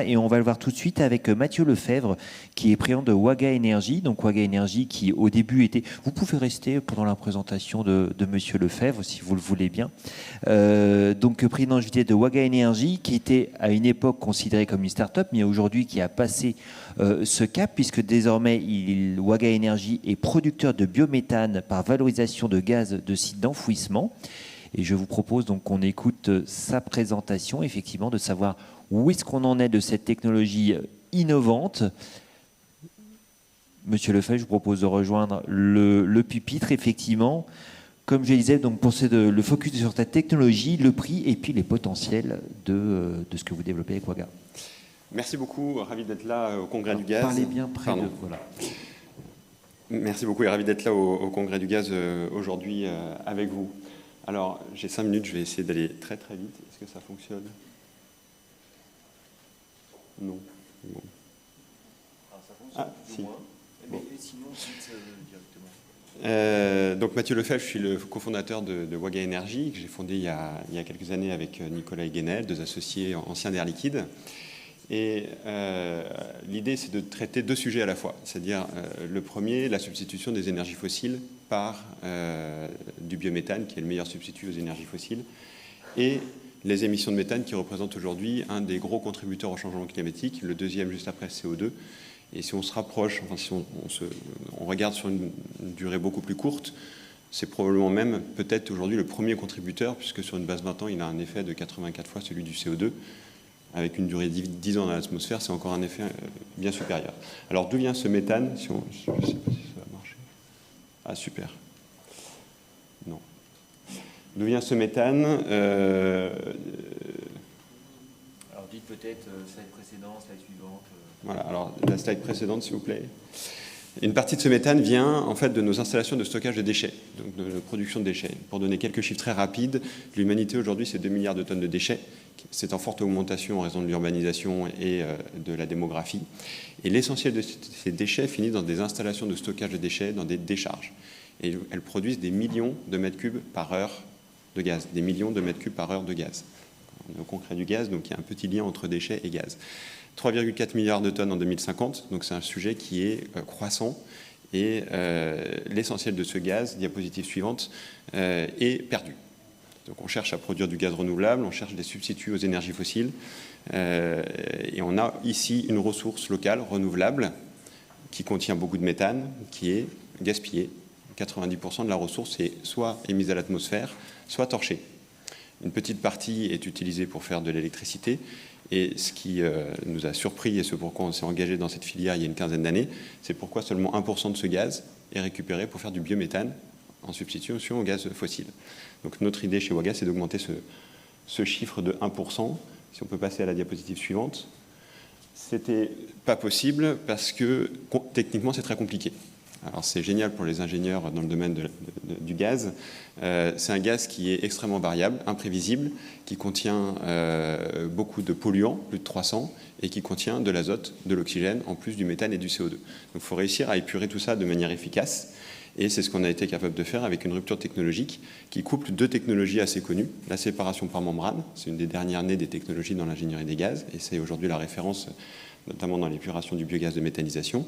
Et on va le voir tout de suite avec Mathieu Lefebvre, qui est président de Waga Énergie. Donc Waga Énergie qui au début était... Vous pouvez rester pendant la présentation de Monsieur Lefebvre, si vous le voulez bien. Donc président de Waga Énergie, qui était à une époque considéré comme une start-up, mais aujourd'hui qui a passé ce cap, puisque désormais Waga Énergie est producteur de biométhane par valorisation de gaz de sites d'enfouissement. Et je vous propose donc qu'on écoute sa présentation, effectivement, de savoir où est-ce qu'on en est de cette technologie innovante. Monsieur Lefebvre, je vous propose de rejoindre le pupitre, effectivement. Comme je disais, donc pour le focus sur cette technologie, le prix et puis les potentiels de ce que vous développez avec Waga. Merci beaucoup, ravi d'être là au Congrès du Gaz. Parlez bien près de... Voilà. Merci beaucoup et ravi d'être là au Congrès du Gaz aujourd'hui avec vous. Alors, j'ai 5 minutes, je vais essayer d'aller très très vite. Est-ce que ça fonctionne? Non. Bon. Alors, ça fonctionne si. Moins, mais bon. Sinon, directement. Donc Mathieu Lefebvre, je suis le cofondateur de Waga Énergie, que j'ai fondé il y a quelques années avec Nicolas Guénel, 2 associés anciens d'Air Liquide. Et l'idée, c'est de traiter 2 sujets à la fois. C'est-à-dire, le premier, la substitution des énergies fossiles par du biométhane, qui est le meilleur substitut aux énergies fossiles, et les émissions de méthane qui représentent aujourd'hui un des gros contributeurs au changement climatique, le deuxième juste après CO2. Et si on se rapproche, enfin si on regarde sur une durée beaucoup plus courte, c'est probablement même peut-être aujourd'hui le premier contributeur, puisque sur une base 20 ans, il a un effet de 84 fois celui du CO2. Avec une durée de 10 ans dans l'atmosphère, c'est encore un effet bien supérieur. Alors d'où vient ce méthane? Je ne sais pas si ça va marcher. Ah, super. Non. D'où vient ce méthane? Alors dites peut-être slide précédente, slide suivante. Voilà, alors la slide précédente, s'il vous plaît. Une partie de ce méthane vient en fait de nos installations de stockage de déchets, donc de la production de déchets. Pour donner quelques chiffres très rapides, l'humanité aujourd'hui c'est 2 milliards de tonnes de déchets. C'est en forte augmentation en raison de l'urbanisation et de la démographie. Et l'essentiel de ces déchets finit dans des installations de stockage de déchets, dans des décharges. Et elles produisent des millions de mètres cubes par heure de gaz. Des millions de mètres cubes par heure de gaz. On est au concret du gaz, donc il y a un petit lien entre déchets et gaz. 3,4 milliards de tonnes en 2050, donc c'est un sujet qui est croissant. Et l'essentiel de ce gaz, diapositive suivante, est perdu. Donc on cherche à produire du gaz renouvelable, on cherche des substituts aux énergies fossiles. Et on a ici une ressource locale renouvelable qui contient beaucoup de méthane, qui est gaspillée. 90% de la ressource est soit émise à l'atmosphère, soit torchée. Une petite partie est utilisée pour faire de l'électricité. Et ce qui nous a surpris, et ce pourquoi on s'est engagé dans cette filière il y a une quinzaine d'années, c'est pourquoi seulement 1% de ce gaz est récupéré pour faire du biométhane en substitution au gaz fossile. Donc notre idée chez Waga, c'est d'augmenter ce chiffre de 1%. Si on peut passer à la diapositive suivante. C'était pas possible parce que techniquement, c'est très compliqué. Alors c'est génial pour les ingénieurs dans le domaine du gaz. C'est un gaz qui est extrêmement variable, imprévisible, qui contient beaucoup de polluants, plus de 300, et qui contient de l'azote, de l'oxygène, en plus du méthane et du CO2. Donc il faut réussir à épurer tout ça de manière efficace. Et c'est ce qu'on a été capable de faire avec une rupture technologique qui couple 2 technologies assez connues. La séparation par membrane, c'est une des dernières nées des technologies dans l'ingénierie des gaz, et c'est aujourd'hui la référence, notamment dans l'épuration du biogaz de méthanisation,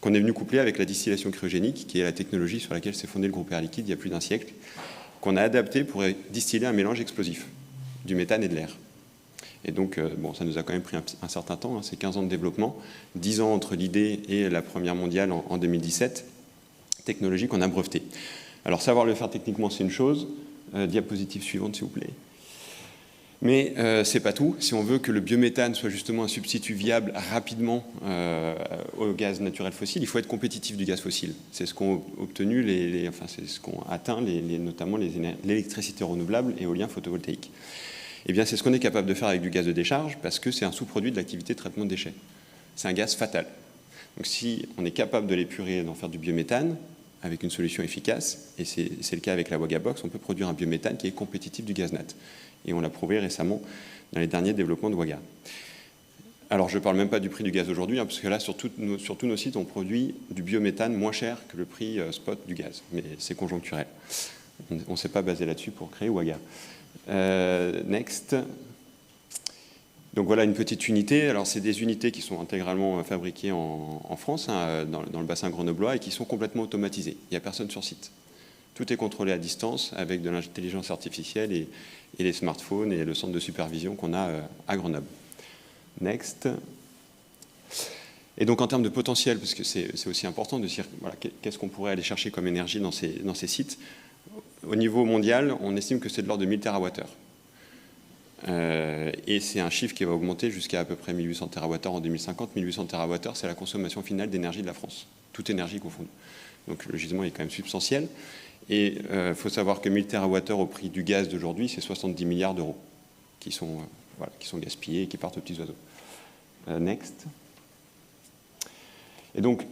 qu'on est venu coupler avec la distillation cryogénique, qui est la technologie sur laquelle s'est fondé le groupe Air Liquide il y a plus d'un siècle, qu'on a adapté pour distiller un mélange explosif, du méthane et de l'air. Et donc, bon, ça nous a quand même pris un certain temps, hein, c'est 15 ans de développement, 10 ans entre l'idée et la première mondiale en 2017, technologie qu'on a brevetée. Alors, savoir le faire techniquement, c'est une chose. Diapositive suivante, s'il vous plaît. Mais ce n'est pas tout. Si on veut que le biométhane soit justement un substitut viable rapidement au gaz naturel fossile, il faut être compétitif du gaz fossile. C'est ce qu'ont obtenu enfin, c'est ce qu'ont atteint notamment l'électricité renouvelable et éolien photovoltaïque. Eh bien, c'est ce qu'on est capable de faire avec du gaz de décharge parce que c'est un sous-produit de l'activité de traitement de déchets. C'est un gaz fatal. Donc, si on est capable de l'épurer et d'en faire du biométhane avec une solution efficace, et c'est le cas avec la Waga Box, on peut produire un biométhane qui est compétitif du gaz nat. Et on l'a prouvé récemment dans les derniers développements de Waga. Alors, je ne parle même pas du prix du gaz aujourd'hui, hein, parce que là, sur tous nos sites, on produit du biométhane moins cher que le prix spot du gaz. Mais c'est conjoncturel. On ne s'est pas basé là-dessus pour créer Waga. Next. Donc voilà une petite unité. Alors c'est des unités qui sont intégralement fabriquées en France, hein, dans le bassin grenoblois, et qui sont complètement automatisées. Il n'y a personne sur site. Tout est contrôlé à distance avec de l'intelligence artificielle et les smartphones et le centre de supervision qu'on a à Grenoble. Next. Et donc en termes de potentiel, parce que c'est aussi important de dire voilà, qu'est-ce qu'on pourrait aller chercher comme énergie dans ces sites. Au niveau mondial, on estime que c'est de l'ordre de 1000 TWh. Et c'est un chiffre qui va augmenter jusqu'à à peu près 1800 TWh en 2050. 1800 TWh, c'est la consommation finale d'énergie de la France, toute énergie confondue. Donc le gisement est quand même substantiel. Et il faut savoir que 1000 TWh au prix du gaz d'aujourd'hui, c'est 70 milliards d'euros qui sont gaspillés et qui partent aux petits oiseaux. Next. Et donc,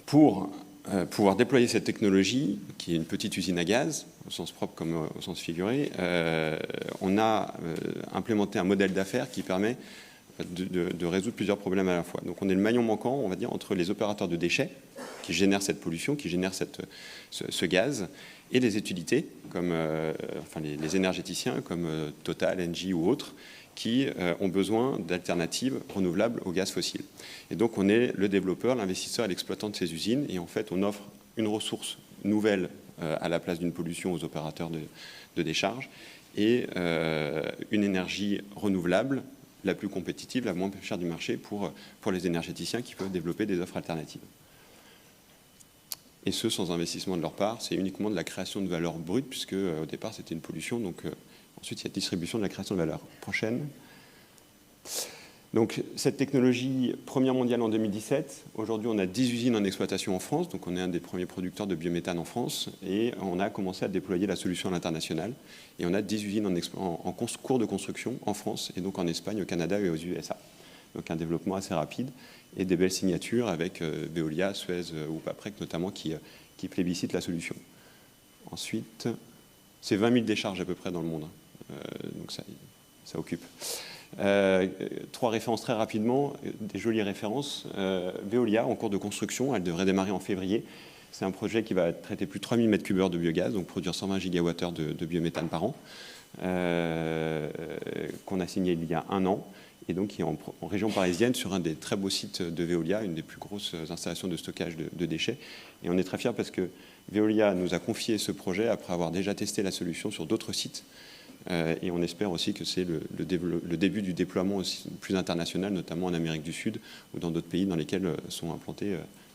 pour pouvoir déployer cette technologie, qui est une petite usine à gaz, au sens propre comme au sens figuré, on a implémenté un modèle d'affaires qui permet de résoudre plusieurs problèmes à la fois. Donc on est le maillon manquant, on va dire, entre les opérateurs de déchets, qui génèrent cette pollution, qui génèrent ce gaz, et les utilités, comme les énergéticiens, comme Total, Engie ou autres, qui ont besoin d'alternatives renouvelables au gaz fossile. Et donc on est le développeur, l'investisseur et l'exploitant de ces usines, et en fait on offre une ressource nouvelle à la place d'une pollution aux opérateurs de décharge, et une énergie renouvelable, la plus compétitive, la moins chère du marché pour les énergéticiens qui peuvent développer des offres alternatives. Et ce, sans investissement de leur part, c'est uniquement de la création de valeur brute, puisque au départ c'était une pollution, donc ensuite il y a distribution de la création de valeur. Prochaine. Donc cette technologie, première mondiale en 2017, aujourd'hui on a 10 usines en exploitation en France, donc on est un des premiers producteurs de biométhane en France, et on a commencé à déployer la solution à l'international, et on a 10 usines en cours de construction en France, et donc en Espagne, au Canada et aux USA. Donc un développement assez rapide, et des belles signatures avec Veolia, Suez ou Paprec notamment qui plébiscitent la solution. Ensuite, c'est 20 000 décharges à peu près dans le monde, donc ça occupe. 3 références très rapidement, des jolies références. Veolia, en cours de construction, elle devrait démarrer en février. C'est un projet qui va traiter plus de 3000 m3 de biogaz, donc produire 120 gigawattheures de biométhane par an, qu'on a signé il y a 1 an, et donc qui est en région parisienne, sur un des très beaux sites de Veolia, une des plus grosses installations de stockage de déchets. Et on est très fiers parce que Veolia nous a confié ce projet après avoir déjà testé la solution sur d'autres sites. Et on espère aussi que c'est le début du déploiement aussi plus international, notamment en Amérique du Sud ou dans d'autres pays dans lesquels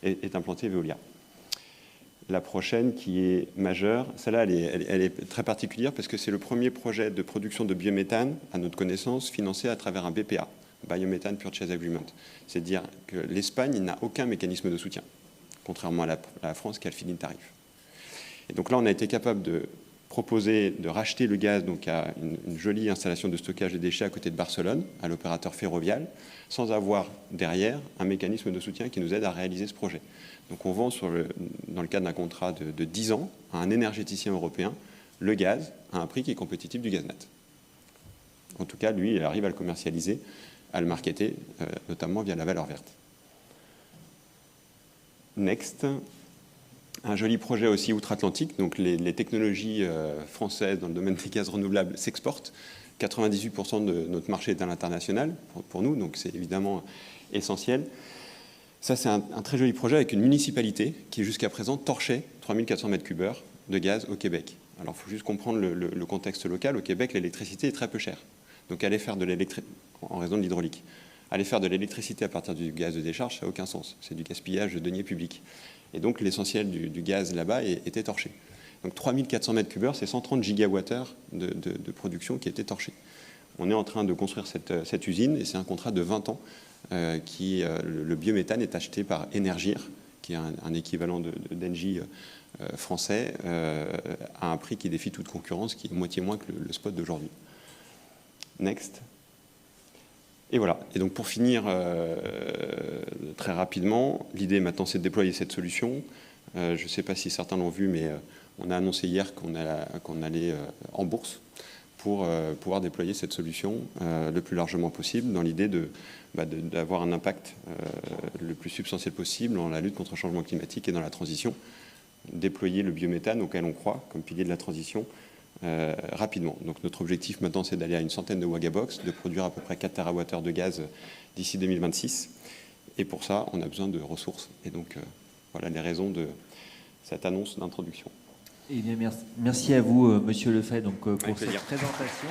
est implanté Veolia. La prochaine, qui est majeure, celle-là, elle est très particulière parce que c'est le premier projet de production de biométhane, à notre connaissance, financé à travers un BPA, Biomethane Purchase Agreement. C'est-à-dire que l'Espagne n'a aucun mécanisme de soutien, contrairement à la France qui a le feed-in tarif. Et donc là, on a été capable de proposer de racheter le gaz donc à une jolie installation de stockage des déchets à côté de Barcelone, à l'opérateur Ferrovial, sans avoir derrière un mécanisme de soutien qui nous aide à réaliser ce projet. Donc on vend dans le cadre d'un contrat de 10 ans à un énergéticien européen le gaz à un prix qui est compétitif du gaz net. En tout cas, lui, il arrive à le commercialiser, à le marketer, notamment via la valeur verte. Next. Un joli projet aussi outre-Atlantique. Donc les technologies françaises dans le domaine des gaz renouvelables s'exportent. 98% de notre marché est à l'international pour nous, donc c'est évidemment essentiel. Ça, c'est un très joli projet avec une municipalité qui, jusqu'à présent, torchait 3400 m3 de gaz au Québec. Alors, il faut juste comprendre le contexte local. Au Québec, l'électricité est très peu chère. Donc, aller faire de l'électricité, en raison de l'hydraulique, aller faire de l'électricité à partir du gaz de décharge, ça n'a aucun sens. C'est du gaspillage de deniers publics. Et donc, l'essentiel du gaz là-bas était torché. Donc, 3400 m3, c'est 130 gigawattheures de production qui était torchée. On est en train de construire cette usine, et c'est un contrat de 20 ans. Le biométhane est acheté par Énergir, qui est un équivalent d'Engie français, à un prix qui défie toute concurrence, qui est moitié moins que le spot d'aujourd'hui. Next. Et voilà. Et donc pour finir très rapidement, l'idée maintenant c'est de déployer cette solution. Je ne sais pas si certains l'ont vu, mais on a annoncé hier qu'on allait en bourse pour pouvoir déployer cette solution le plus largement possible, dans l'idée d'avoir un impact le plus substantiel possible dans la lutte contre le changement climatique et dans la transition. Déployer le biométhane auquel on croit comme pilier de la transition rapidement. Donc notre objectif maintenant, c'est d'aller à une centaine de Wagabox, de produire à peu près 4 TWh de gaz d'ici 2026. Et pour ça, on a besoin de ressources. Et donc, voilà les raisons de cette annonce d'introduction. Eh bien, merci à vous, Monsieur Lefebvre, donc, pour Avec cette plaisir. présentation.